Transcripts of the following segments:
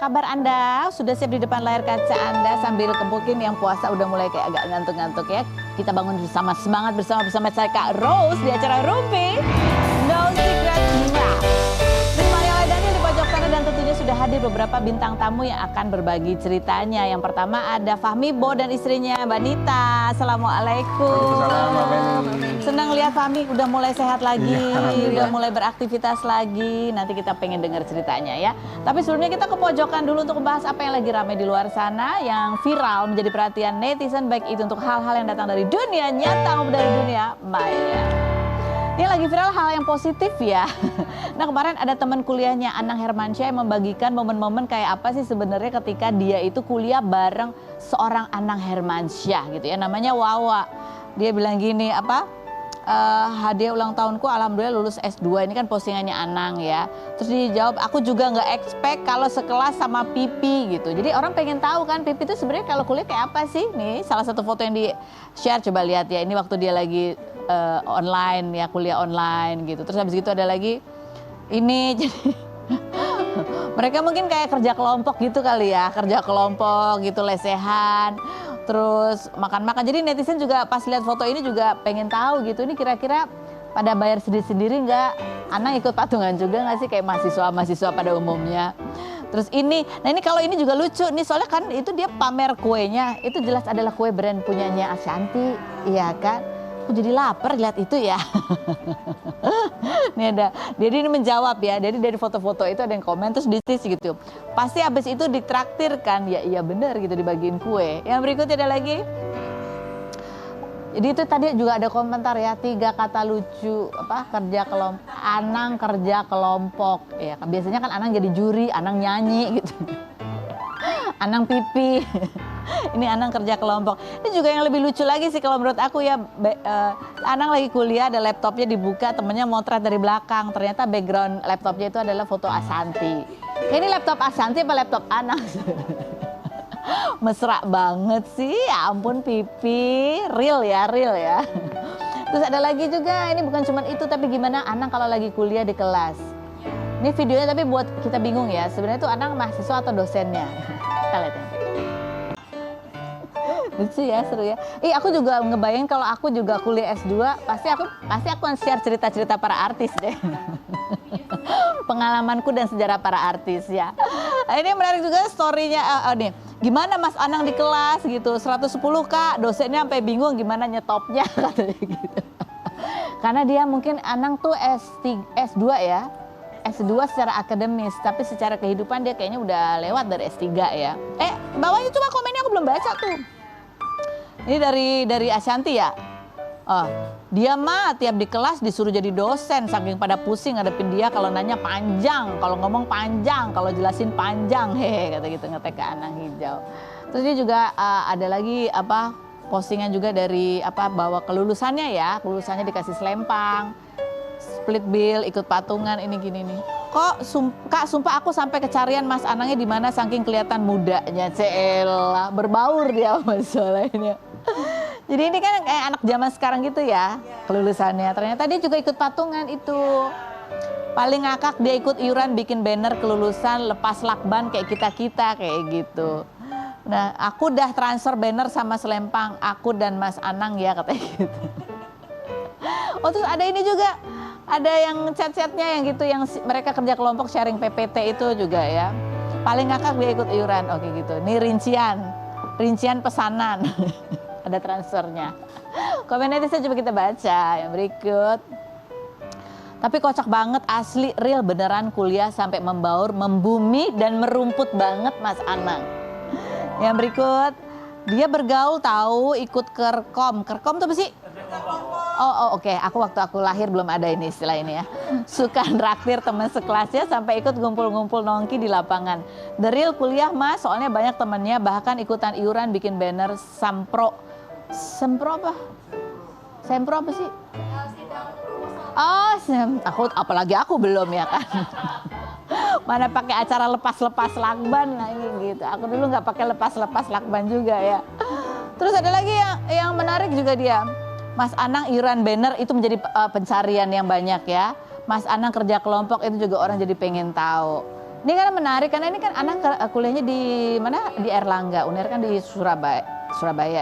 kabar Anda? Sudah siap di depan layar kaca Anda sambil mungkin yang puasa udah mulai kayak agak ngantuk-ngantuk ya. Kita bangun bersama, semangat bersama saya Kak Rose di acara Rumpi No Secret Map. Ditemani oleh Daniel di pojok kanan dan tentunya sudah hadir beberapa bintang tamu yang akan berbagi ceritanya. Yang pertama ada Fahmi Bo dan istrinya Mbak Nita. Assalamualaikum. Senang lihat Fahmi udah mulai sehat lagi, udah mulai beraktivitas lagi. Nanti kita pengen dengar ceritanya ya. Tapi sebelumnya kita ke pojokan dulu untuk membahas apa yang lagi ramai di luar sana, yang viral menjadi perhatian netizen, baik itu untuk hal-hal yang datang dari dunia nyata maupun dari dunia maya. Ini lagi viral hal yang positif ya. Nah kemarin ada teman kuliahnya Anang Hermansyah yang membagikan momen-momen kayak apa sih sebenarnya ketika dia itu kuliah bareng seorang Anang Hermansyah gitu ya. Namanya Wawa. Dia bilang gini, hadiah ulang tahunku alhamdulillah lulus S2. Ini kan postingannya Anang ya. Terus dijawab, aku juga nggak expect kalau sekelas sama Pipi gitu. Jadi orang pengen tahu kan Pipi itu sebenarnya kalau kuliah kayak apa sih. Nih salah satu foto yang di share, coba lihat ya. Ini waktu dia lagi online ya, kuliah online gitu. Terus habis itu ada lagi ini jadi mereka mungkin kayak kerja kelompok gitu kali ya. Kerja kelompok gitu, lesehan. Terus makan-makan. Jadi netizen juga pas lihat foto ini juga pengen tahu gitu. Ini kira-kira pada bayar sendiri-sendiri nggak? Anang ikut patungan juga nggak sih kayak mahasiswa pada umumnya? Terus ini, nah ini kalau ini juga lucu nih soalnya kan itu dia pamer kuenya. Itu jelas adalah kue brand punyanya Ashanti, iya kan? Aku jadi lapar lihat itu ya. Ini ada, jadi ini menjawab ya. Jadi dari foto-foto itu ada yang komen terus ditis gitu. Pasti habis itu ditraktir kan? Ya iya benar gitu dibagiin kue. Yang berikutnya ada lagi. Jadi itu tadi juga ada komentar ya, 3 kata lucu kerja kelompok. Anang kerja kelompok. Ya biasanya kan Anang jadi juri, Anang nyanyi gitu. Anang Pipi. Ini Anang kerja kelompok. Ini juga yang lebih lucu lagi sih kalau menurut aku ya. Anang lagi kuliah, ada laptopnya dibuka, temennya motret dari belakang. Ternyata background laptopnya itu adalah foto Ashanti. Ini laptop Ashanti apa laptop Anang? Mesra banget sih, ya ampun Pipi. Real ya. Terus ada lagi juga, ini bukan cuma itu, tapi gimana Anang kalau lagi kuliah di kelas. Ini videonya tapi buat kita bingung ya. Sebenarnya itu Anang mahasiswa atau dosennya? Kita lihat ya. Lucu ya, seru ya. Aku juga ngebayangin kalau aku juga kuliah S2, pasti aku akan share cerita-cerita para artis deh. Pengalamanku dan sejarah para artis ya. Ini menarik juga story-nya. Nih, gimana Mas Anang di kelas gitu, 110 Kak, dosennya sampai bingung gimana nyetopnya katanya gitu. Karena dia mungkin Anang tuh S2 ya. S2 secara akademis, tapi secara kehidupan dia kayaknya udah lewat dari S3 ya. Bawahnya coba komennya aku belum baca tuh. Ini dari Ashanti ya. Dia mah tiap di kelas disuruh jadi dosen, saking pada pusing ngadepin dia kalau nanya panjang, kalau ngomong panjang, kalau jelasin panjang, hehe kata gitu ngetek ke Anang Hijau. Terus dia juga ada lagi postingan juga dari bawa kelulusannya ya, kelulusannya dikasih selempang, split bill, ikut patungan, ini gini nih. Kok Kak sumpah aku sampai kecarian Mas Anangnya di mana saking kelihatan mudanya, celah berbaur dia masalahnya. Jadi ini kan kayak anak zaman sekarang gitu ya, kelulusannya. Ternyata dia juga ikut patungan itu. Paling ngakak dia ikut iuran bikin banner kelulusan lepas lakban kayak kita-kita kayak gitu. Nah, aku udah transfer banner sama selempang aku dan Mas Anang ya katanya gitu. Terus ada ini juga. Ada yang chat-chatnya yang gitu, yang mereka kerja kelompok sharing PPT itu juga ya. Paling ngakak dia ikut iuran, oke gitu. Ini rincian pesanan. Ada transfernya. Komen netizen coba kita baca yang berikut. Tapi kocak banget, asli real beneran kuliah sampai membaur, membumi dan merumput banget Mas Anang. Yang berikut, dia bergaul tahu ikut kerkom. Kerkom tuh apa sih? Oke. Waktu aku lahir belum ada ini istilah ini ya. Suka nraktir teman sekelasnya sampai ikut ngumpul-ngumpul nongki di lapangan. The real kuliah Mas, soalnya banyak temennya bahkan ikutan iuran bikin banner Sempro apa sih? Apalagi aku belum ya kan. Mana pakai acara lepas-lepas lakban lagi gitu. Aku dulu nggak pakai lepas-lepas lakban juga ya. Terus ada lagi yang menarik juga dia. Mas Anang iuran banner itu menjadi pencarian yang banyak ya. Mas Anang kerja kelompok itu juga orang jadi pengen tahu. Ini kan menarik karena ini kan anak kuliahnya di mana? Di Erlangga, UNER kan di Surabaya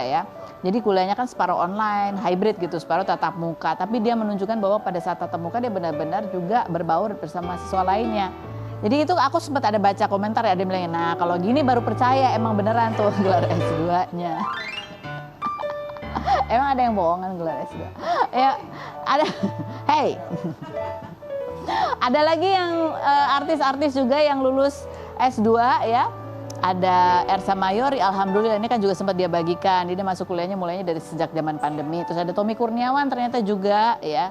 ya. Jadi kuliahnya kan separuh online, hybrid gitu, separuh tatap muka. Tapi dia menunjukkan bahwa pada saat tatap muka dia benar-benar juga berbaur bersama siswa lainnya. Jadi itu aku sempat ada baca komentar ya, ada yang bilang, nah kalau gini baru percaya emang beneran tuh gelar S2-nya. Emang ada yang bohongan gelar S2? Ya ada, hey. Ada lagi yang artis-artis juga yang lulus S2 ya. Ada Ersa Mayori, alhamdulillah ini kan juga sempat dia bagikan. Dia masuk kuliahnya mulainya dari sejak zaman pandemi. Terus ada Tommy Kurniawan ternyata juga ya.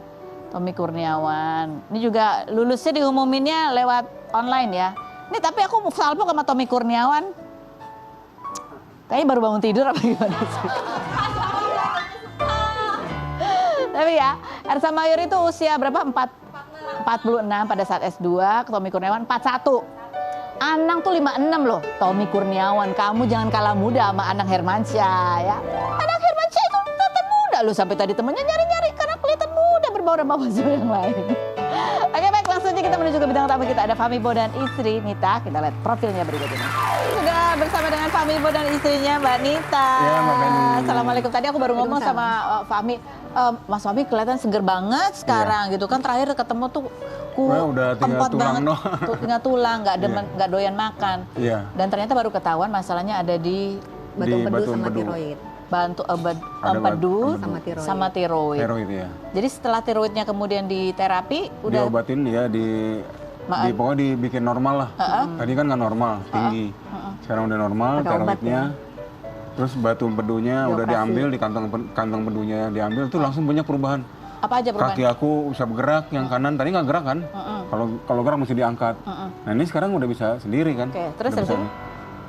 Tommy Kurniawan. Ini juga lulusnya diumuminnya lewat online ya. Ini tapi aku salvo sama Tommy Kurniawan. Kayaknya baru bangun tidur apa gimana sih? Tapi ya, Ersa Mayori itu usia berapa? 46 pada saat S2, Tommy Kurniawan 41. Anang tuh 56 loh, Tommy Kurniawan, kamu jangan kalah muda sama Anang Hermansyah ya. Anang Hermansyah itu kelihatan muda loh, sampai tadi temennya nyari-nyari karena kelihatan muda berbaur sama mahasiswa yang lain. Oke baik, langsung aja kita menuju ke bidang tamu kita, ada Fahmi Bo dan istri Nita. Kita lihat profilnya berikut ini. Sudah bersama dengan Fahmi Bo dan istrinya Mbak Nita. Ya, Mbak Feni. Assalamualaikum, tadi aku baru ngomong sama Fahmi. Mas Fahmi kelihatan seger banget sekarang gitu kan, terakhir ketemu tuh udah tinggal kempot tulang banget, doang. tinggal tulang, nggak doyan makan. Iya. Dan ternyata baru ketahuan masalahnya ada di Batu empedu batu sama empedu. tiroid. empedu Sama tiroid. sama tiroid. Tiroid ya. Jadi setelah tiroidnya kemudian diterapi, udah Diobatin ya pokoknya dibikin normal lah. Tadi kan nggak normal, tinggi. Sekarang udah normal, Ada obat tiroidnya. Terus batu empedunya udah Dioperasi. diambil, di kantong empedunya diambil, tuh langsung banyak perubahan. apa aja perubahan? Kaki aku bisa bergerak, yang kanan tadi nggak gerak kan? Kalau gerak mesti diangkat. Nah ini sekarang udah bisa sendiri kan? Oke, terus Udah habis bisa. itu?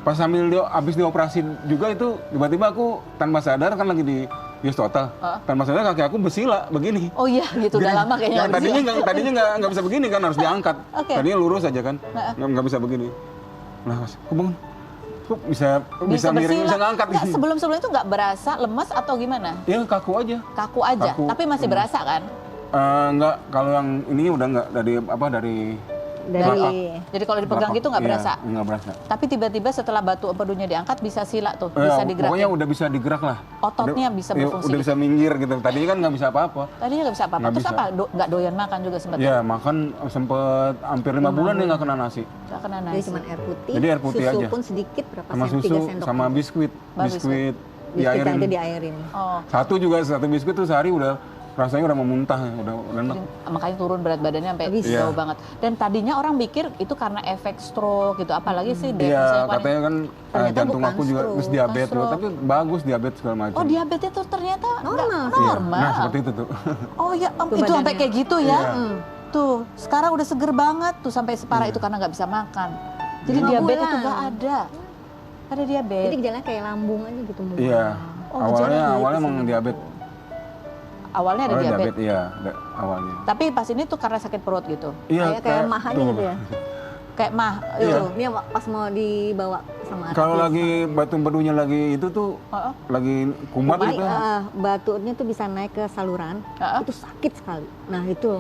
Pas sambil abis dioperasi juga itu tiba-tiba aku tanpa sadar kan lagi di Yus Total. Tanpa sadar kaki aku bersila begini. Oh iya gitu, udah lama kayaknya. Yang tadinya nggak bisa begini kan, harus diangkat. Oke. Tadinya lurus aja kan, nggak bisa begini. Nah, aku bangun, kok bisa miring, bisa ngangkat Nggak, gini. sebelum itu nggak berasa lemes atau gimana? Ya kaku aja. Kaku aja, Kaku. tapi masih berasa kan? Nggak, kalau yang ini udah nggak dari belakang. Jadi kalau dipegang gitu nggak Iya, berasa? nggak berasa. Tapi tiba-tiba setelah batu empedunya diangkat bisa sila tuh, Ya, bisa digerak. pokoknya udah bisa digerak lah. Ototnya Udah- bisa ya, berfungsi udah gitu. bisa minggir gitu. Tadinya kan nggak bisa apa-apa. Tadinya nggak bisa apa-apa. Nggak Terus bisa. apa? Nggak doyan makan juga sempat? Ya makan sempet hampir 5 bulan dia nggak kena nasi. Nggak kena Jadi nasi. cuma air putih, Jadi air putih susu aja. pun sedikit berapa Sama sen? 3 susu, sendok. sama biskuit. Biskuit. Biskuit Diairin. aja diairin. Oh, Satu biskuit tuh sehari udah rasanya udah mau muntah, udah enak. makanya turun berat badannya sampai Habis. jauh Iya. banget. Dan tadinya orang pikir itu karena efek stroke gitu, apalagi sih Iya, katanya kan Ternyata jantung bukan aku juga stroke. terus diabetes, Bukan tapi bagus diabetes segala macam. Oh diabetes tuh ternyata nggak Normal. Iya. normal. Nah seperti itu tuh. Oh ya, Tuh itu sampai badannya. kayak gitu ya? Iya. Tuh, sekarang udah seger banget tuh sampai separah itu karena nggak bisa makan. Jadi 5 diabetes bulan. tuh nggak ada. Ada Jadi diabetes. gejalanya kayak lambung aja gitu. mual. Iya. Oh, awalnya gejalanya emang diabetes. Awalnya ada diabetes. Iya, awalnya. Tapi pas ini tuh karena sakit perut gitu. Iya, Kayak mahanya tuh. gitu ya. Kayak mah. Iya. Itu. Tuh, ini pas mau dibawa sama artis. Kalau lagi batu empedunya lagi itu tuh Oh, lagi kumat Jadi, gitu. batunya tuh bisa naik ke saluran, itu sakit sekali. Nah itu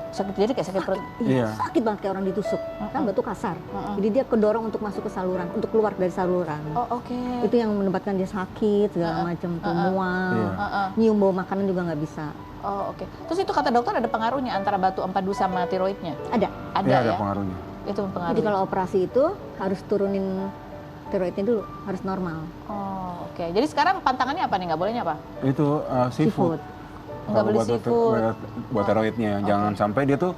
sakit, jadi kayak sakit perut. Iya. sakit banget kayak orang ditusuk. Kan batu kasar. Jadi dia kedorong untuk masuk ke saluran, untuk keluar dari saluran. Oh oke. Itu yang menyebabkan dia sakit segala macam, tuh mual, Iya. nyium bau makanan juga nggak bisa. Oh oke. Terus itu kata dokter ada pengaruhnya antara batu empedu sama tiroidnya? Ada. Ada Iya, ya? ada pengaruhnya. Itu mempengaruhi. Jadi kalau operasi itu harus turunin tiroidnya dulu, harus normal. Oh oke. Jadi sekarang pantangannya apa nih? Nggak bolehnya apa? Itu seafood. Nggak boleh Kalau seafood. buat tiroidnya, jangan sampai dia tuh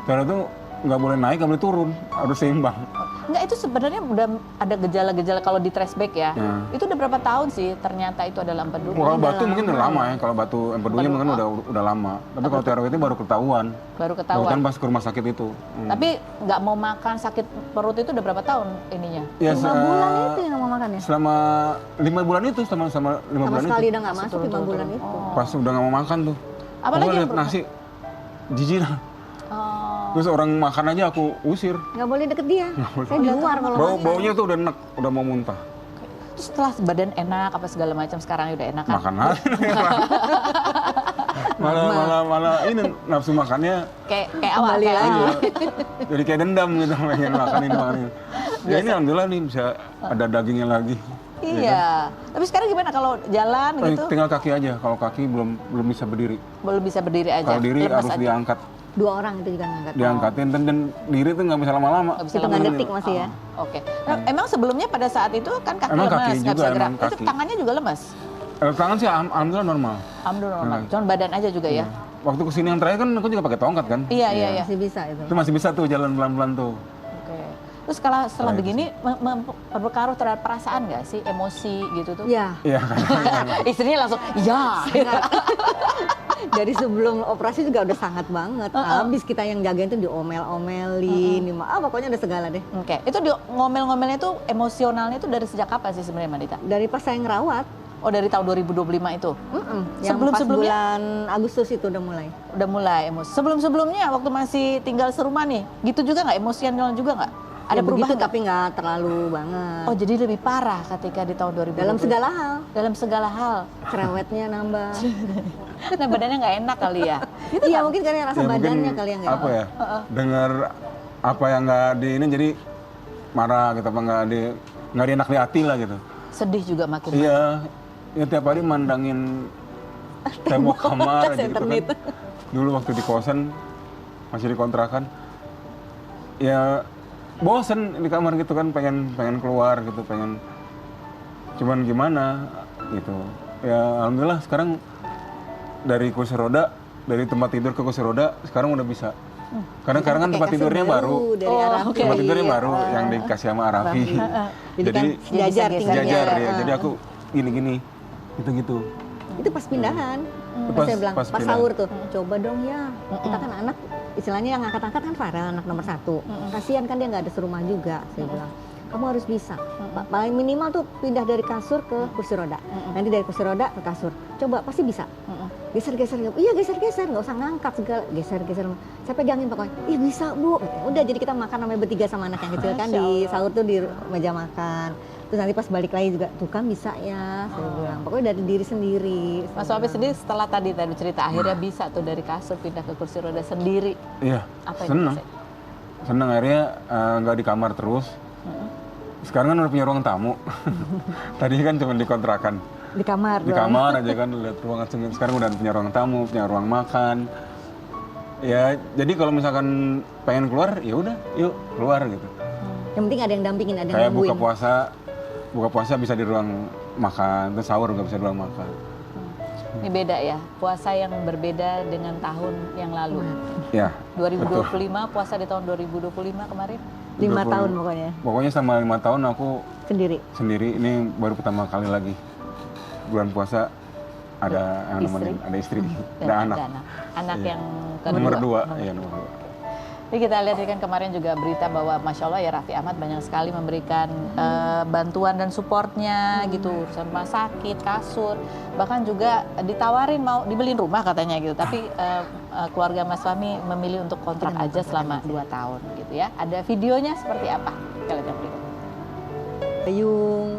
tiroid tuh nggak boleh naik, nggak boleh turun, harus seimbang. Enggak, itu sebenarnya udah ada gejala-gejala kalau di trace back ya. Nah. Itu udah berapa tahun sih ternyata itu adalah empedu? Kalau batu mungkin udah lama ya, kalau batu empedunya mungkin udah lama. Tapi kalau tiroidnya baru ketahuan. Baru Baru ketahuan. kan pas ke rumah sakit itu. Tapi nggak mau makan sakit perut itu udah berapa tahun ininya? Ya, 5 bulan itu yang mau makan ya? selama 5 bulan itu sama 5 Sama bulan sekali itu. udah nggak masuk 5 bulan itu. Pas udah nggak mau makan tuh. Apalagi Aku yang lihat nasi jijik lah. Oh. Terus orang makan aja aku usir. Nggak boleh deket dia. Saya di luar kalau makan. Baunya tuh udah enak, udah mau muntah. Terus setelah badan enak apa segala macam sekarang udah enak kan? Makan aja. malah ini nafsu makannya kayak awal Kembali kayak lagi. awal. jadi kayak dendam gitu, pengen makan ini. Ya ini alhamdulillah nih bisa ada dagingnya lagi. Iya. Tapi sekarang gimana kalau jalan gitu? Tinggal kaki aja, kalau kaki belum bisa berdiri. Belum bisa berdiri aja. Kalau diri lemas harus aja. diangkat, 2 orang itu juga ngangkat. diangkatin dan diri tuh nggak bisa lama-lama. Nggak bisa Hitungan lama-lama. detik masih ya. Oke. Nah, emang sebelumnya pada saat itu kan kaki Emang lemas, kaki nggak juga, bisa gerak. emang Itu kaki. tangannya juga lemas. Tangan sih alhamdulillah normal. Alhamdulillah normal. Cuman badan aja juga ya. Waktu kesini yang terakhir kan aku juga pakai tongkat kan. Iya, iya, iya. Masih bisa itu. Itu masih bisa tuh jalan pelan-pelan tuh. Oke. Terus kalau setelah Nah, begini berpengaruh terhadap perasaan nggak sih, emosi gitu tuh? Iya. Iya kan. Istrinya langsung, ya. Dari sebelum operasi juga udah sangat banget. Habis kita yang jagain tuh diomel-omelin, pokoknya ada segala deh. Oke. Itu ngomel-ngomelnya tuh emosionalnya tuh dari sejak kapan sih sebenarnya Mbak Dita? Dari pas saya ngerawat, Oh dari tahun 2025 itu? yang pas Sebelum-sebelumnya? bulan Agustus itu udah mulai. Udah mulai emosi. Sebelum-sebelumnya waktu masih tinggal serumah nih, gitu juga nggak? Emosional juga nggak? Ada Ya, perubahan begitu, nggak? tapi nggak terlalu banget. Oh jadi lebih parah ketika di tahun 2020? Dalam segala hal, Dalam segala hal. cerewetnya nambah. Nah badannya nggak enak kali ya? Iya mungkin karena rasa Ya, mungkin badannya kali yang nggak apa ya? Dengar apa yang nggak di ini jadi marah gitu, apa nggak enak di hati lah gitu. Sedih juga makin. Iya, ya tiap hari mandangin tembok kamar aja gitu kan. internet. Dulu waktu di kosan, masih di kontrakan, ya bosen di kamar gitu kan, pengen keluar gitu, cuman gimana gitu. Ya alhamdulillah sekarang dari kursi roda, dari tempat tidur ke kursi roda, sekarang udah bisa. Karena sekarang kan Pakai tempat kasur tidurnya baru, dari Oh, Arafi. oke. tempat tidurnya Iya. baru yang dikasih sama Arafi. Jadi kan sejajar Jadi tinggalnya. Jajar ya, jadi aku gini-gini, gitu-gitu. Itu pas pindahan. Itu Pas saya bilang, pas pas pindahan. sahur tuh, coba dong ya. Kita kan anak, istilahnya yang angkat-angkat kan Farel, anak nomor 1. Kasihan kan dia nggak ada serumah juga, saya bilang. Kamu harus bisa. Paling minimal tuh pindah dari kasur ke kursi roda. Nanti dari kursi roda ke kasur. Coba, pasti bisa. Geser-geser, iya geser-geser, nggak usah ngangkat segala. Geser-geser. Saya pegangin pokoknya, ih bisa bu. Udah jadi kita makan namanya bertiga sama anak yang kecil kan Masya di Allah. sahur tuh di meja makan. Terus nanti pas balik lagi juga, tuh kan bisa ya, saya bilang. Pokoknya dari diri sendiri. Mas Wabi sendiri setelah tadi cerita akhirnya bisa tuh dari kasur pindah ke kursi roda sendiri. Iya, Apa yang seneng. bisa? Seneng akhirnya nggak di kamar terus. Sekarang kan udah punya ruang tamu. Tadi kan cuma di kontrakan. Di kamar Di doang. kamar aja kan lihat ruangan sendiri. Sekarang udah punya ruang tamu, punya ruang makan. Ya, jadi kalau misalkan pengen keluar, ya udah, yuk keluar gitu. Yang penting ada yang dampingin, ada yang Kayak nungguin. buka puasa bisa di ruang makan, terus sahur nggak bisa di ruang makan. Ini beda ya, puasa yang berbeda dengan tahun yang lalu. Ya, 2025, puasa di tahun 2025 kemarin. 5 20. tahun pokoknya, pokoknya selama 5 tahun aku sendiri. sendiri. Ini baru pertama kali lagi bulan puasa ada yang Istri. nemenin, ada istri, Dan ada anak. Anak Iya. yang kedua. Nomor 2, Nomor iya nomor 2. Jadi kita lihat kan kemarin juga berita bahwa Masya Allah ya Raffi Ahmad banyak sekali memberikan bantuan dan supportnya gitu, urusan rumah sakit, kasur, bahkan juga ditawarin mau dibeliin rumah katanya gitu. Tapi keluarga Mas Fahmi memilih untuk kontrak aja selama 2 tahun gitu ya. Ada videonya seperti apa? Kita lihat yang berikut. Payung.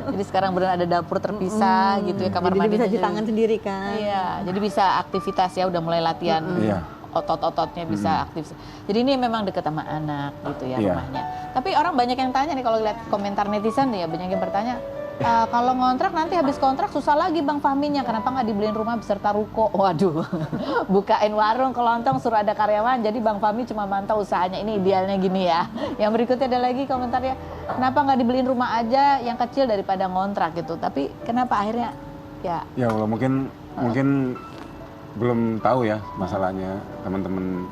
Jadi sekarang benar ada dapur terpisah gitu ya, kamar Jadi dia mandi bisa cuci tangan sendiri kan. Iya, jadi bisa aktivitas ya, udah mulai latihan. Iya. Otot-ototnya bisa aktif. Jadi ini memang deket sama anak gitu ya Iya. rumahnya. Tapi orang banyak yang tanya nih kalau lihat komentar netizen nih ya, banyak yang bertanya, kalau ngontrak nanti habis kontrak susah lagi Bang Fahminya, kenapa nggak dibeliin rumah beserta ruko? Waduh, bukain warung kelontong suruh ada karyawan, jadi Bang Fahmi cuma mantau usahanya, ini idealnya gini ya. Yang berikutnya ada lagi komentarnya, kenapa nggak dibeliin rumah aja yang kecil daripada ngontrak gitu. Tapi kenapa akhirnya ya Ya Allah, mungkin belum tahu ya masalahnya teman-teman.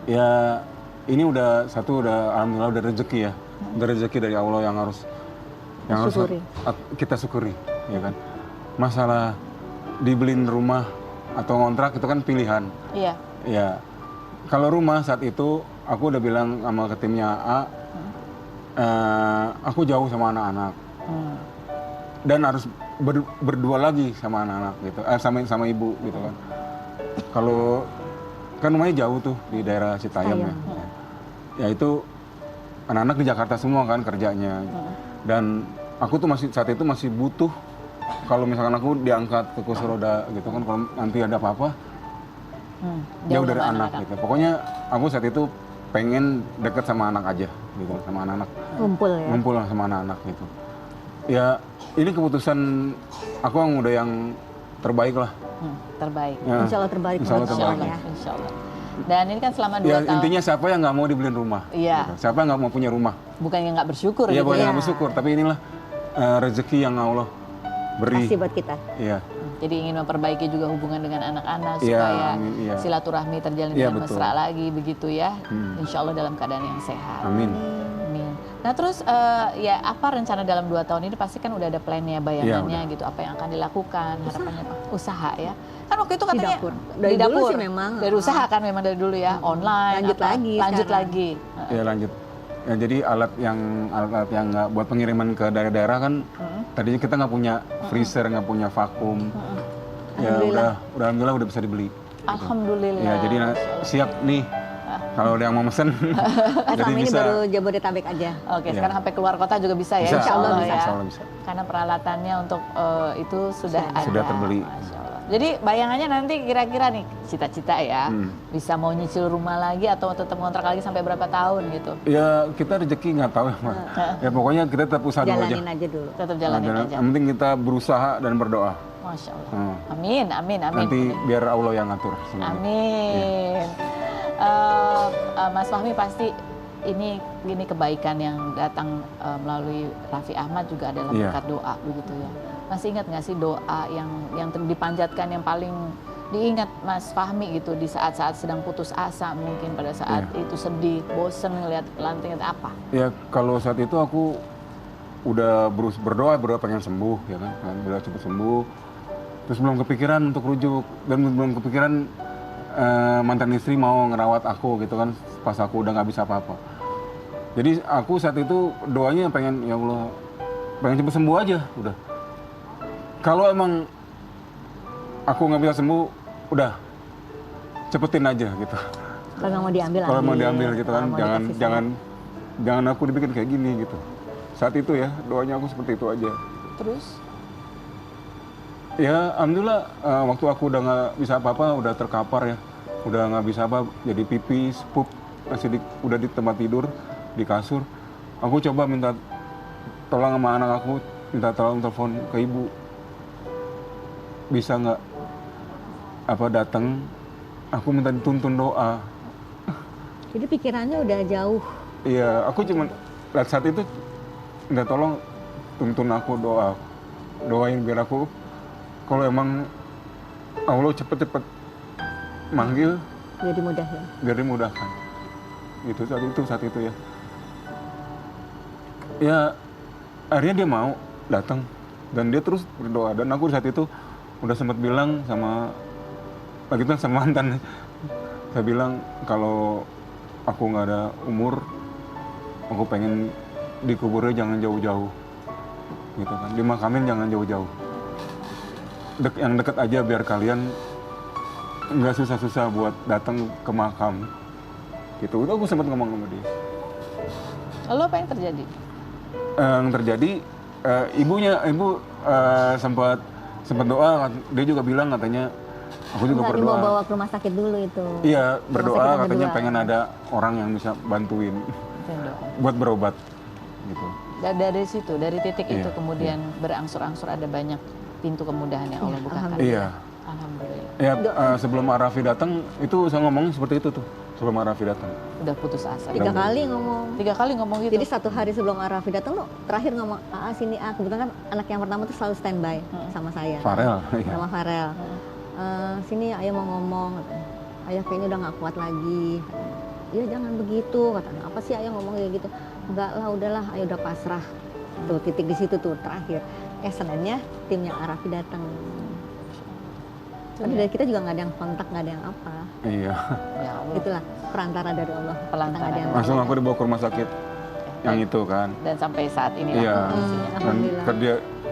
Ya ini udah alhamdulillah udah rezeki ya. Udah rezeki dari Allah yang harus Syukuri. kita syukuri, ya kan. Masalah dibeliin rumah atau ngontrak itu kan pilihan. iya Ya, kalau rumah saat itu aku udah bilang sama ke timnya aku jauh sama anak-anak dan harus berdua lagi sama anak-anak gitu, sama ibu gitu kan. Kalau kan rumahnya jauh tuh di daerah Citayam ya. Ya itu anak-anak di Jakarta semua kan kerjanya. Dan aku tuh saat itu masih butuh kalau misalkan aku diangkat ke kursi roda gitu kan, kalau nanti ada apa-apa jauh dari anak gitu. Pokoknya aku saat itu pengen deket sama anak aja gitu, sama anak-anak. Ngumpul ya. Ngumpul lah sama anak-anak gitu. Ya ini keputusan aku yang udah yang terbaik lah. Terbaik. Ya, Insya Allah terbaik insya Allah buat terbaik. kamu ya. Insya Allah. Dan ini kan selama 2 Ya tahun. intinya siapa yang nggak mau dibeliin rumah? Iya. Gitu. Siapa yang nggak mau punya rumah? Bukan yang nggak bersyukur Iya, gitu boleh ya. nggak bersyukur, tapi inilah rezeki yang Allah beri. Kasih buat kita. Iya. Jadi ingin memperbaiki juga hubungan dengan anak-anak Iya, supaya amin, iya. silaturahmi terjalin Iya, dengan betul. mesra lagi begitu ya. Hmm. Insya Allah dalam keadaan yang sehat. Amin. Amin. Nah terus ya apa rencana dalam 2 tahun ini pasti kan udah ada plannya, bayangannya Iya, gitu, apa yang akan dilakukan, harapannya apa? Usaha ya. Kan waktu itu Di katanya dapur. Dari dulu sih memang. Dari usaha kan memang dari dulu ya, online. Lanjut lagi Lanjut sekarang. lagi. Ya lanjut. Ya, jadi alat yang nggak buat pengiriman ke daerah-daerah kan tadinya kita nggak punya freezer, nggak punya vakum. Ya Alhamdulillah. alhamdulillah udah bisa dibeli. Alhamdulillah. Ya jadi siap nih kalau ada yang mau mesen. Jadi Selama ini bisa. baru Jabodetabek aja. Oke, Iya. sekarang sampai keluar kota juga bisa ya, Bisa, insya Allah bisa, ya. insya Allah bisa. Karena peralatannya untuk itu sudah ada. Sudah terbeli. Masya Allah. Jadi bayangannya nanti kira-kira nih, cita-cita ya, bisa mau nyicil rumah lagi atau tetap ngontrak lagi sampai berapa tahun gitu? Ya kita rezeki nggak tahu ya, Mbak. Ya pokoknya kita tetap usaha dulu aja. Jalanin aja dulu. Tetap jalanin Dan aja. yang penting kita berusaha dan berdoa. Masya Allah. Hmm. Amin, amin, amin. Nanti biar Allah yang ngatur semuanya. Amin. Mas Fahmi pasti ini kebaikan yang datang melalui Raffi Ahmad juga adalah Iya. berkat doa begitu ya. Masih ingat nggak sih doa yang dipanjatkan yang paling diingat Mas Fahmi gitu di saat-saat sedang putus asa mungkin pada saat itu sedih, bosen ngelihat lanting itu apa? Ya kalau saat itu aku udah berdoa pengen sembuh ya kan, udah cepet sembuh. Terus belum kepikiran untuk rujuk dan belum kepikiran mantan istri mau ngerawat aku gitu kan pas aku udah nggak bisa apa-apa. Jadi aku saat itu doanya pengen ya Allah pengen cepet sembuh aja udah. Kalau emang aku nggak bisa sembuh udah cepetin aja gitu. Kalau nggak mau diambil, Kalau mau ambil. diambil gitu kan, Kalau mau dikasih jangan aku dibikin kayak gini gitu. Saat itu ya doanya aku seperti itu aja. Terus? Ya alhamdulillah waktu aku udah nggak bisa apa-apa, udah terkapar ya, udah nggak bisa apa, jadi pipis, pup, udah di tempat tidur, di kasur. Aku coba minta tolong sama anak aku, minta tolong telepon ke ibu, bisa nggak apa datang, aku minta dituntun doa. Jadi pikirannya udah jauh. Iya, aku cuma saat itu minta tolong tuntun aku doain biar aku kalau emang Allah cepet-cepet manggil Jadi mudah ya. biar dimudahkan. Itu saat itu ya. Ya akhirnya dia mau datang dan dia terus berdoa dan aku saat itu udah sempat bilang sama lagi itu sama mantan. Saya bilang kalau aku nggak ada umur, aku pengen dikuburnya jangan jauh-jauh, gitu kan. Dimakamin jangan jauh-jauh. Yang deket aja biar kalian nggak susah-susah buat datang ke makam. Gitu. Udah aku sempat ngomong sama dia. Lalu apa yang terjadi? Yang terjadi ibu sempat doa, dia juga bilang katanya aku juga Enggak, berdoa. mau bawa ke rumah sakit dulu itu. Iya, Rumah berdoa sakit nomor katanya 2. pengen ada orang yang bisa bantuin Itu yang doa. buat berobat gitu. Dan dari situ, dari titik Iya, itu kemudian berangsur-angsur ada banyak pintu kemudahan yang Allah bukakan. Iya. Alhamdulillah. Ya sebelum Arafi datang itu saya ngomong seperti itu tuh. Sebelum Arafi datang. Udah putus asa. 3 kali ngomong. 3 kali ngomong gitu. Jadi 1 hari sebelum Arafi datang tuh terakhir ngomong, sini kebetulan kan anak yang pertama tuh selalu standby sama saya. Farel. Iya. Sama Farel. Sini ayah mau ngomong, katanya. Ayah kayaknya udah nggak kuat lagi. Iya jangan begitu, katanya. Apa sih ayah ngomong kayak gitu? Enggak lah, udahlah, ayah udah pasrah. Tuh titik di situ tuh terakhir. Seninnya timnya Arafi datang. Tapi dari kita juga nggak ada yang kontak, nggak ada yang apa. Iya. Ya Allah. Itulah perantara dari Allah. Kita Perantara. nggak ada yang Langsung aku dibawa ke rumah sakit yang itu kan. Dan sampai saat ini Iya. kondisinya. Dan Alhamdulillah.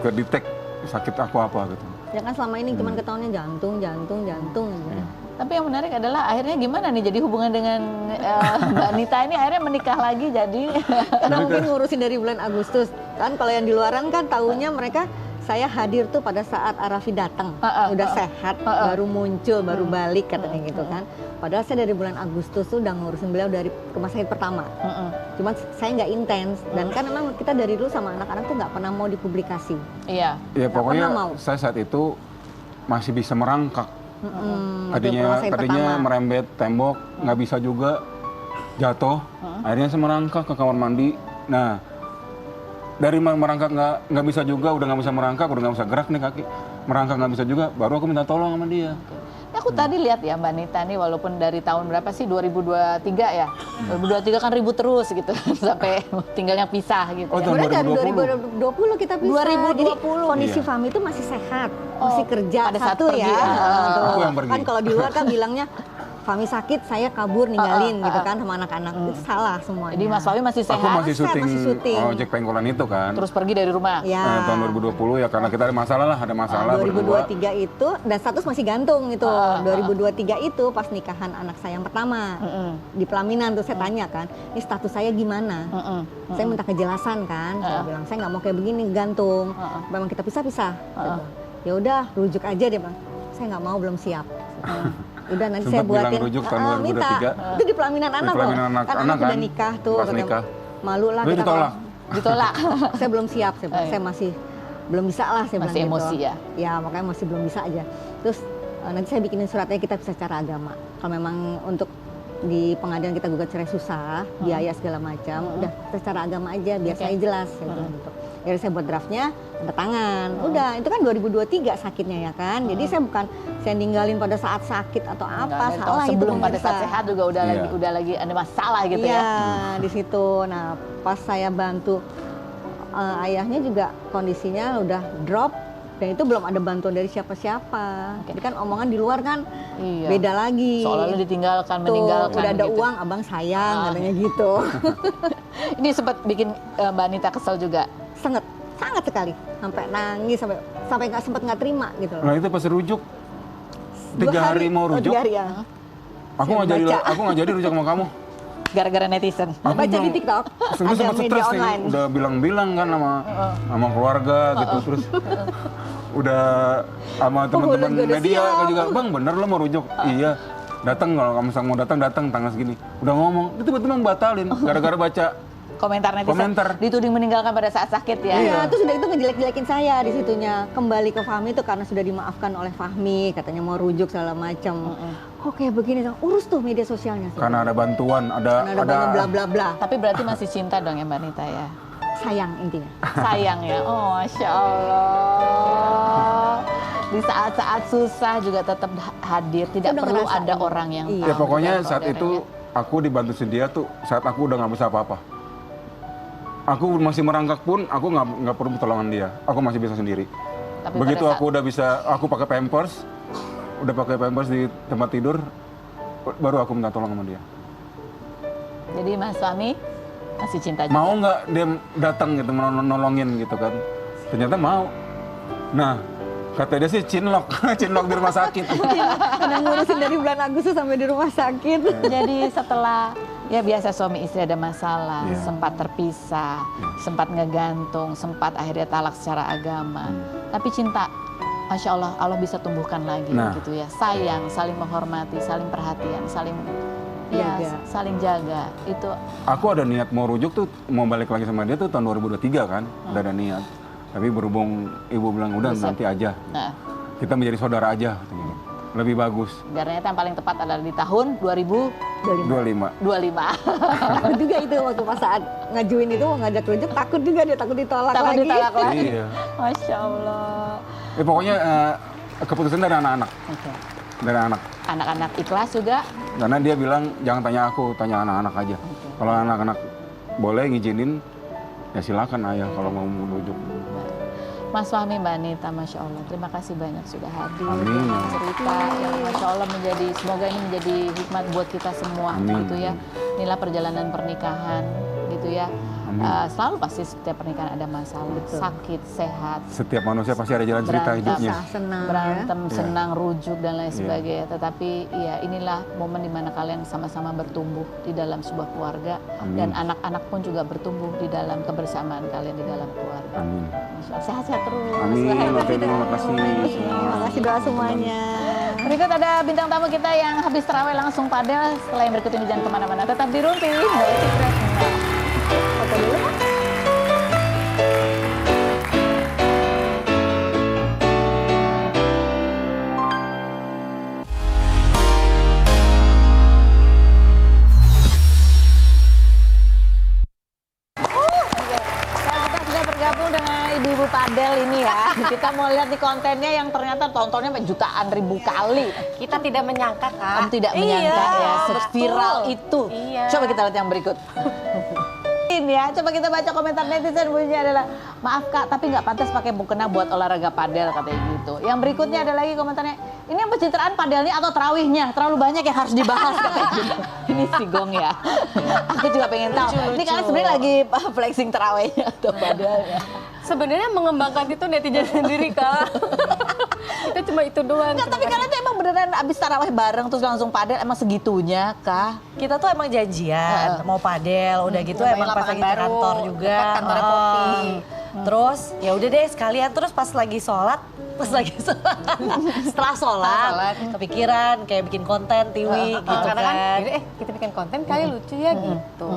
ke detect sakit aku apa gitu. Ya kan selama ini cuman ketahuannya jantung aja. Iya. Tapi yang menarik adalah akhirnya gimana nih jadi hubungan dengan Mbak Nita ini akhirnya menikah lagi jadi Karena mungkin ngurusin dari bulan Agustus. Kan kalau yang di luaran kan tahunya mereka saya hadir tuh pada saat Arafi datang, udah sehat, baru muncul, baru balik katanya gitu kan. Padahal saya dari bulan Agustus tuh udah ngurusin beliau dari rumah sakit pertama. Cuman saya nggak intens, dan kan memang kita dari dulu sama anak-anak tuh nggak pernah mau dipublikasi. Iya. Ya Nggak pokoknya pernah mau. saya saat itu masih bisa merangkak. Waktu rumah sakit Tadinya pertama. merembet tembok, nggak bisa juga, jatuh. Akhirnya saya merangkak ke kamar mandi. Nah, dari merangkak nggak bisa juga, udah nggak bisa merangkak, udah nggak bisa gerak nih kaki. Merangkak nggak bisa juga, baru aku minta tolong sama dia. Ya, aku tadi lihat ya Mbak Nita nih, walaupun dari tahun berapa sih, 2023 ya? 2023 kan ribut terus gitu, sampai tinggalnya pisah gitu Oh, ya. tahun Sebenarnya dari 2020. 2020 kita bisa. 2020. Jadi kondisi Iya. Fahmi itu masih sehat, masih kerja pada saat satu pergi, ya. Tuh. Aku yang pergi. Kan kalau di luar kan bilangnya Fahmi sakit, saya kabur ninggalin gitu kan sama anak-anak. Itu salah semuanya. Jadi Mas Fahmi masih Aku sehat, masih Saya syuting, masih syuting. ojek pengkolan itu kan. terus pergi dari rumah. Ya. Tahun 2020 ya karena kita ada masalah lah, ada masalah berdua. 2023 itu, dan status masih gantung itu. 2023 itu pas nikahan anak saya yang pertama. Di pelaminan tuh saya tanya kan, ini status saya gimana? Saya minta kejelasan kan, saya bilang saya nggak mau kayak begini gantung. Memang kita pisah-pisah. Saya bilang, ya udah rujuk aja, dia bilang. Saya nggak mau, belum siap. Udah nanti saya Sempat bilang buatin. rujuk tahun Minta. 2023. Itu di pelaminan anak loh. pelaminan Kan anak anak udah kan, nikah tuh. pas katanya, nikah. malu lah Dia kita ditolak. Ditolak. saya belum siap, saya, bilang, saya masih belum bisa lah, saya Masih bilang emosi gitu. ya? Ya makanya masih belum bisa aja. Terus nanti saya bikinin suratnya, kita bisa secara agama. Kalau memang untuk di pengadilan kita gugat cerai susah, biaya segala macam, udah kita secara agama aja biar saya jelas, saya bilang gitu. Jadi saya buat draftnya, tanda tangan. Udah, itu kan 2023 sakitnya ya kan. Jadi saya bukan saya ninggalin pada saat sakit atau apa, Enggak, salah itu sebelum pada pemirsa. saat sehat juga udah Iya. lagi ada masalah gitu Iya, ya. di situ. Nah, pas saya bantu ayahnya juga kondisinya udah drop, dan itu belum ada bantuan dari siapa-siapa. Jadi kan omongan di luar kan Iya. beda lagi. Seolah-olah ditinggalkan, Tuh, meninggalkan udah ada gitu. uang, abang sayang katanya gitu. Ini sempat bikin Mbak Nita kesel juga. sangat sekali, sampai nangis, sampai nggak terima gitu loh. Nah itu pas rujuk, 3 2 hari mau rujuk, 3 hari ya. aku Saya nggak jadi rujuk sama kamu. Gara-gara netizen. Aku Baca di bilang- TikTok, Terus ada sempat media stres nih, online. udah bilang-bilang kan sama keluarga gitu, terus udah sama teman-teman juga udah media siap. kan juga, bang bener lo mau rujuk? Iya, datang kalau kamu mau datang tanggal segini. Udah ngomong, itu tiba-tiba batalin gara-gara baca. Komentar netizen. Komentar. Dituding meninggalkan pada saat sakit ya. Iya, terus udah itu ngejelek-jelekin saya di situnya. Kembali ke Fahmi itu karena sudah dimaafkan oleh Fahmi, katanya mau rujuk segala macam. Kok kayak begini? Urus tuh media sosialnya. Karena ada bantuan, Karena ada banyak bla bla bla. Tapi berarti masih cinta dong ya Mbak Nita ya. Sayang intinya. Sayang ya. Oh, Masya Allah. Di saat-saat susah juga tetap hadir. Tidak Udah perlu ngerasain. ada orang yang Iya. tahu. Ya pokoknya gitu, saat saudaranya. itu aku dibantu sedia tuh saat aku udah nggak bisa apa-apa. Aku masih merangkak pun aku nggak perlu pertolongan dia. Aku masih bisa sendiri. Tapi Begitu pada aku udah bisa, aku pakai pampers, udah pakai pampers di tempat tidur, baru aku minta tolong sama dia. Jadi Mas Fahmi masih cinta juga. Mau nggak dia datang gitu nolongin gitu kan? Ternyata mau. Nah kata dia sih cinlok, cinlok di rumah sakit. Karena ngurusin dari bulan Agustus sampai di rumah sakit. Jadi setelah ya biasa suami istri ada masalah, Iya. sempat terpisah, sempat ngegantung, sempat akhirnya talak secara agama. Tapi cinta, Masya Allah, Allah bisa tumbuhkan lagi Nah. gitu ya. Sayang, saling menghormati, saling perhatian, saling Jaga. saling jaga. Itu Aku ada niat mau rujuk tuh, mau balik lagi sama dia tuh tahun 2023 kan, udah ada niat. Tapi berhubung ibu bilang udah Bisa. nanti aja, nah, kita menjadi saudara aja, katanya. Lebih bagus. ternyata yang paling tepat adalah di tahun 2025. 25. Takut juga itu waktu pas saat ngajuin itu mau ngajak rujuk, takut juga dia, takut ditolak Takut lagi. ditolak lagi. Iya. Masya Allah. Ya pokoknya keputusan dari anak-anak, Oke. dari anak. Anak-anak ikhlas juga. Karena dia bilang jangan tanya aku, tanya anak-anak aja. Kalau anak-anak boleh ngizinin, ya silakan ayah kalau mau menuju. Mas Fahmi, Mbak Nita, Masya Allah, terima kasih banyak sudah hadir. Amin. Cerita yang Masya Allah semoga ini menjadi hikmat buat kita semua Amin. gitu ya. Inilah perjalanan pernikahan gitu ya. Amin. Selalu pasti setiap pernikahan ada masalah, sakit, sehat, Setiap manusia pasti ada jalan cerita Berantem. hidupnya. Bisa senang ya. berantem, Iya. senang, rujuk dan lain Iya. sebagainya. Tetapi ya inilah momen dimana kalian sama-sama bertumbuh di dalam sebuah keluarga Amin. dan anak-anak pun juga bertumbuh di dalam kebersamaan kalian di dalam keluarga. Amin. Masya Allah, sehat-sehat terus. Amin. Lahir Oke, batin. terima kasih. Terima kasih doa semuanya. Berikut ada bintang tamu kita yang habis terawih langsung padel. Setelah yang berikut ini jangan kemana-mana, tetap di Rumpi. Baik, Secret. Foto dulu, Pak. Nah, kita sudah bergabung dengan ibu-ibu padel ini ya. Kita mau lihat nih kontennya yang ternyata tontonnya sampai jutaan ribu kali. Kita tidak menyangka, Kak. Kamu tidak menyangka ya seviral betul. itu. Iya. Coba kita lihat yang berikut. Ini ya, coba kita baca komentar netizen, bunyinya adalah maaf Kak, tapi nggak pantas pakai mukena buat olahraga padel katanya gitu. Yang berikutnya ada lagi komentarnya, ini pencitraan padelnya atau terawihnya terlalu banyak yang harus dibahas katanya gitu. Ini si Gong ya. Aku juga pengen tahu. Ini kalian sebenarnya lagi flexing terawihnya atau padelnya? Sebenarnya mengembangkan itu netizen sendiri, Kak. Kita cuma itu doang. Enggak, tapi kalian tuh emang beneran abis tarawih bareng terus langsung padel emang segitunya kah? Kita tuh emang janjian mau padel, udah gitu Nyobain emang pas lapangan lagi di baru, kantor juga. dekat kantornya Poppy. Terus ya udah deh sekalian, terus pas lagi sholat setelah sholat kepikiran kayak bikin konten Tiwi gitu Karena kan, kan. yaudah, kita bikin konten kali lucu ya gitu.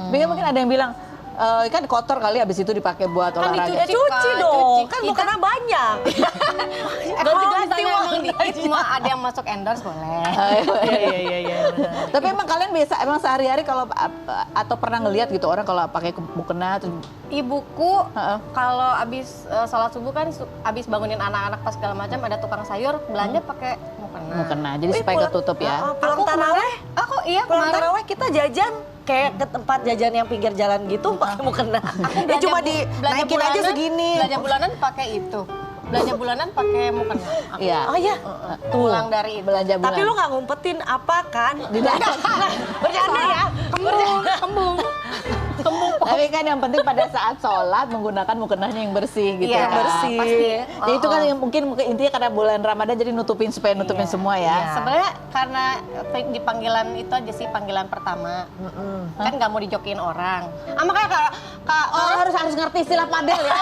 Mungkin ada yang bilang kan kotor kali abis itu dipakai buat Kan olahraga. dicuci. Cuci Kak, dong, cuci. kan Kita- bukannya banyak. Kalau Ganti-ganti misalnya uang emang dikit cuma ada yang masuk endorse boleh. Iya. Tapi emang kalian biasa emang sehari-hari kalau atau pernah ngelihat gitu orang kalau pakai mukena terus Ibuku Heeh. kalau abis sholat subuh kan abis bangunin anak-anak pas segala macam ada tukang sayur belanja pakai mukena. mukena. Jadi supaya ketutup ya. Pulang taraweh, Aku iya pulang kemarin taraweh kita jajan kayak ke tempat jajan yang pinggir jalan gitu pakai mukena. Ya cuma dinaikin aja segini. Belanja bulanan pakai itu. Belanja bulanan pakai mukena. Aku Iya. Oh iya. pulang dari itu. Belanja bulan. Tapi lu nggak ngumpetin apa kan? Bercanda ya? Kembung. Tapi kan yang penting pada saat sholat menggunakan mukenanya yang bersih gitu Iya, kan. bersih. pasti. Ya itu kan yang mungkin intinya karena bulan Ramadan jadi nutupin supaya nutupin semua ya. Iya. Sebenarnya karena di panggilan itu aja sih panggilan pertama. Kan nggak mau dijokiin orang. Makanya kak Oh, harus ngerti istilah padel ya.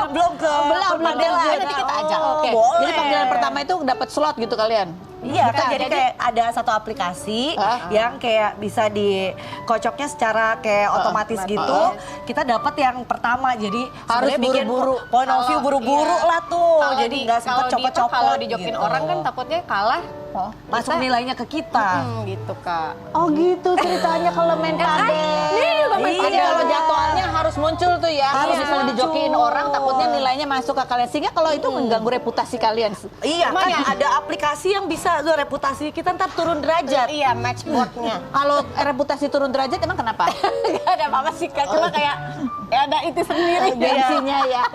Belum ke Belum perpadelan. nanti kita ajak. Oke. boleh. Jadi panggilan pertama itu dapat slot gitu kalian. Iya kan, Bukan, jadi kayak ada satu aplikasi Hah? yang kayak bisa dikocoknya secara kayak otomatis gitu. Kita dapat yang pertama, jadi Harus sebenarnya bikin buru-buru. point of view buru-buru Iya. lah tuh. Kalau Jadi nggak sempet kalau di- copot-copot. Kalau dijokin gitu. orang kan takutnya kalah. masuk nilainya ke kita. Gitu kak. Oh gitu ceritanya kalau main padel. Jadi kalau jadwalnya harus muncul tuh ya. Kalau Iya. misalnya dijokiin orang takutnya nilainya masuk ke kalian. Sehingga kalau itu mengganggu reputasi kalian. Iya kan Lumayan. ada aplikasi yang bisa tuh reputasi kita ntar turun derajat. Iya matchboardnya. Kalau reputasi turun derajat emang kenapa? Gak ada apa-apa sih kak. Cuma kayak ya ada itu sendiri. Gengsinya ya.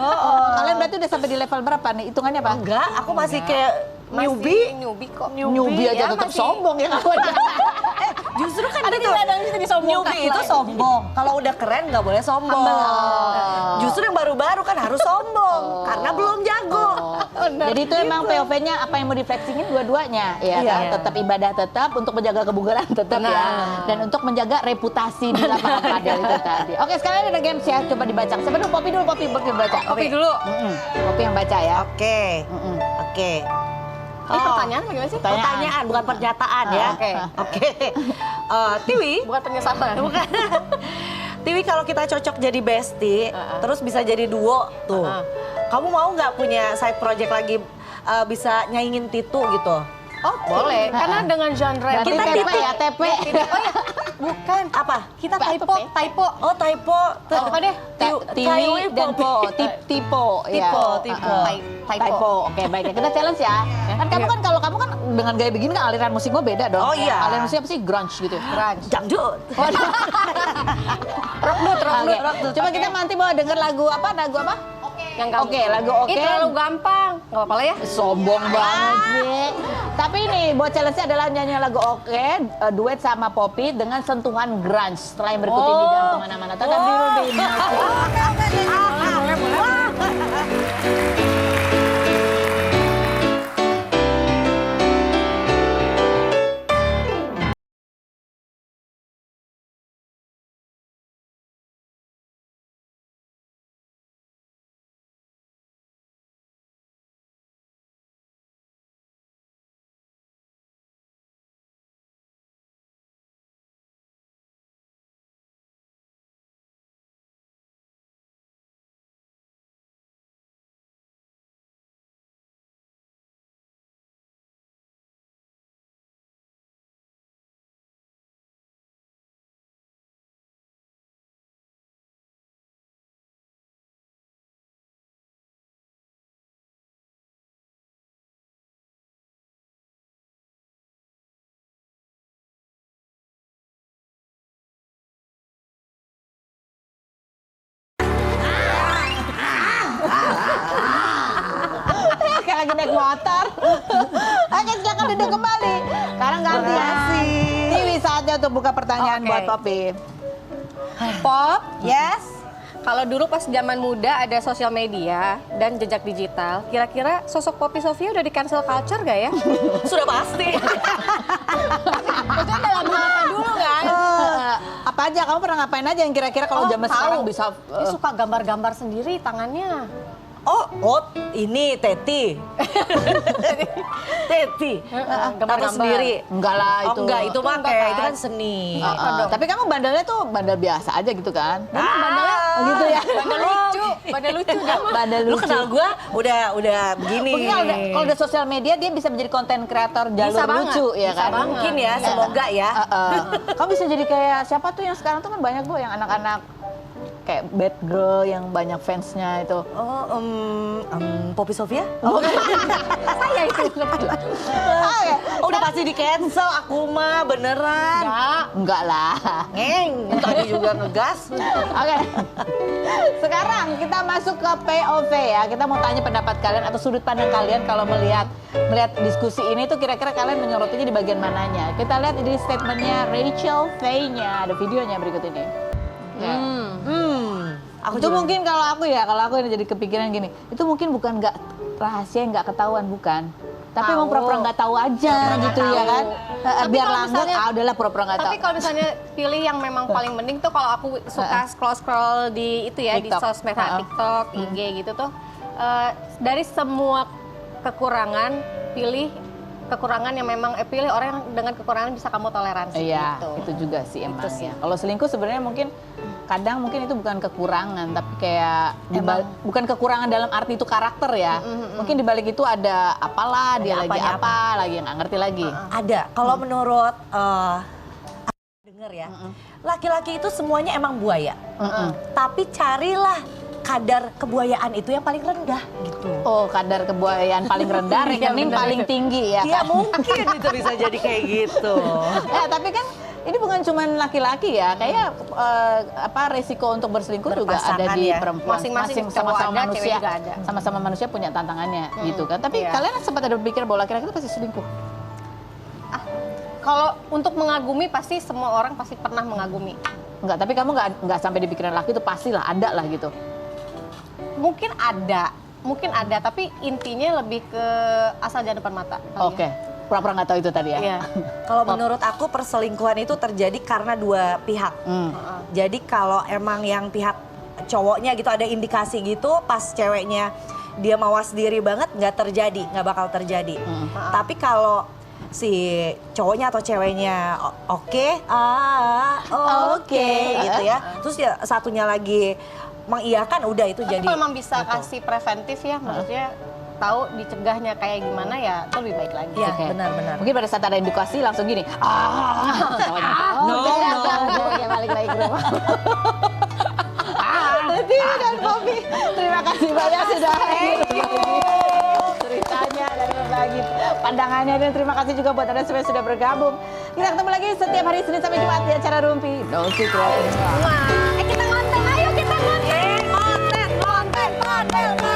Kalian berarti udah sampai di level berapa nih? Hitungannya apa? Enggak, aku masih kayak Masih newbie kok. Newbie aja ya, tetap masih- sombong ya kawan. justru kan Ada gitu. tidak ada yang bisa disombongkan. Newbie itu sombong. Kalau udah keren nggak boleh sombong. Justru yang baru-baru kan harus sombong karena belum jago. Jadi itu emang POV-nya apa yang mau diflexingin dua-duanya ya Iya. kan? Tetap ibadah tetap, untuk menjaga kebugaran tetap ya. Dan untuk menjaga reputasi di lapangan padel itu tadi. Oke, sekarang ada games ya, coba dibaca. Siapa dulu? Poppy dulu, Poppy baca. Kopi dulu. Poppy yang baca ya. Oke. Oke. Ini pertanyaan bagaimana sih? Pertanyaan bukan pernyataan ya. Oke. Oke. Tiwi, Bukan penyesalan. bukan. Tiwi kalau kita cocok jadi bestie, terus bisa jadi duo tuh. Kamu mau nggak punya side project lagi bisa nyaingin Titu gitu? Oh boleh. Karena dengan genre yang Berarti Kita TP tipe- ya, TP. Oh ya, bukan. Apa? Kita Apa, typo. Oh, typo. Apa deh? Tiwi dan Po, Tipo ya. Tipo. Typo. Oke, baik. Kita challenge ya. Kan kamu kan kalau kamu kan dengan gaya begini kan aliran musikmu beda dong. Oh, iya. Aliran musiknya apa sih? Grunge gitu. Grunge. Dangdut. Rock dut. Coba kita nanti mau denger lagu apa? Lagu apa? Oke. Yang gampang. Oke, lagu oke. Itu terlalu gampang. Nggak apa-apa lah ya. Sombong banget sih. Tapi ini buat challenge-nya adalah nyanyi lagu oke, duet sama Poppy dengan sentuhan grunge. Setelah yang berikut ini jangan kemana-mana. Tetap di Rubin. Kayak lagi naik motor. Oke, silakan duduk kembali. Sekarang ganti ya. Tiwi saatnya untuk buka pertanyaan Oke. buat Poppy. Pop, Yes. kalau dulu pas zaman muda ada sosial media dan jejak digital, kira-kira sosok Poppy Sofia udah di cancel culture gak ya? Sudah pasti. Itu dalam hal apa dulu kan? Apa aja? Kamu pernah ngapain aja yang kira-kira kalau zaman tahu. sekarang bisa? Dia suka gambar-gambar sendiri tangannya. Oh, ini Teti. Teti. Taruh sendiri. Enggak lah Oh, itu. enggak, itu mah enggak kayak kan? itu kan seni. Tapi kamu bandelnya tuh bandel biasa aja gitu kan? Bandelnya gitu ya. bandel lucu, bandel lucu. Bandel Lu lucu. kenal gua udah begini. Mungkin kalau udah sosial media dia bisa menjadi konten kreator jalur Bisa banget, lucu ya bisa kan? banget. Mungkin ya, semoga ya. Kamu bisa jadi kayak siapa tuh yang sekarang tuh kan banyak tuh yang anak-anak kayak bad girl yang banyak fansnya itu. Oh, Poppy Sofia? Saya itu. Oke. Udah pasti di cancel aku mah beneran. Enggak lah. Ngeng, tadi juga ngegas. Oke. Sekarang kita masuk ke POV ya. Kita mau tanya pendapat kalian atau sudut pandang kalian kalau melihat diskusi ini tuh kira-kira kalian menyorotinya di bagian mananya. Kita lihat ini statementnya Rachel Faye-nya. Ada videonya berikut ini. Ya. Aku Itu juga- mungkin kalau aku ini jadi kepikiran gini. Itu mungkin bukan nggak rahasia, nggak ketahuan bukan. Tapi emang Tahu. pura-pura nggak tahu aja gitu ya kan. Tapi Biar kalau langgeng, misalnya- udahlah pura-pura nggak tahu. Tapi kalau misalnya pilih yang memang paling mending tuh kalau aku suka scroll-scroll di itu ya, TikTok. di sosmed, TikTok, IG gitu tuh. Dari semua kekurangan, pilih kekurangan yang memang pilih orang yang dengan kekurangan bisa kamu toleransi Iya, gitu. itu juga sih emang sih. ya. Kalau selingkuh sebenarnya mungkin kadang mungkin itu bukan kekurangan, tapi kayak bukan kekurangan dalam arti itu karakter ya. Mungkin dibalik itu ada apalah, dia Ada lagi apanya apa, lagi yang nggak ngerti lagi. Ada. Kalau menurut denger ya, laki-laki itu semuanya emang buaya. Tapi carilah kadar kebuayaan itu yang paling rendah gitu. Oh, kadar kebuayaan paling rendah, rekening paling tinggi ya Iya kan? mungkin itu bisa jadi kayak gitu. Tapi kan ini bukan cuma laki-laki ya, kayak resiko untuk berselingkuh juga ada Berpasangan di ya. perempuan. Masing-masing cowok sama-sama ada, cewek manusia, juga ada. sama-sama manusia punya tantangannya gitu kan. Tapi Iya. kalian sempat ada berpikir bahwa laki-laki itu pasti selingkuh? Kalau untuk mengagumi pasti semua orang pasti pernah mengagumi. Enggak, tapi kamu nggak sampai di pikiran laki itu pastilah ada lah gitu. Mungkin ada, tapi intinya lebih ke asal jangan depan mata. kali ya. Oke, pura-pura nggak tahu itu tadi ya. Iya. Kalau menurut aku perselingkuhan itu terjadi karena dua pihak. Jadi kalau emang yang pihak cowoknya gitu ada indikasi gitu, pas ceweknya dia mawas diri banget nggak terjadi, nggak bakal terjadi. Tapi kalau si cowoknya atau ceweknya oke gitu ya. Terus ya satunya lagi mengiyakan udah itu Tapi jadi. kalau memang bisa kasih preventif ya, maksudnya tahu dicegahnya kayak gimana ya, itu lebih baik lagi. Iya, Oke. benar-benar. Mungkin pada saat ada edukasi langsung gini. Oke, balik lagi ke rumah. Tiwi dan Poppy, terima kasih banyak sudah hadir. Ceritanya dan berbagi pandangannya, dan terima kasih juga buat Anda semua yang sudah bergabung. Kita ketemu lagi setiap hari Senin sampai Jumat di acara Rumpi. No Secret. Kita ngonten, ayo kita ngonten. Konten. Welcome.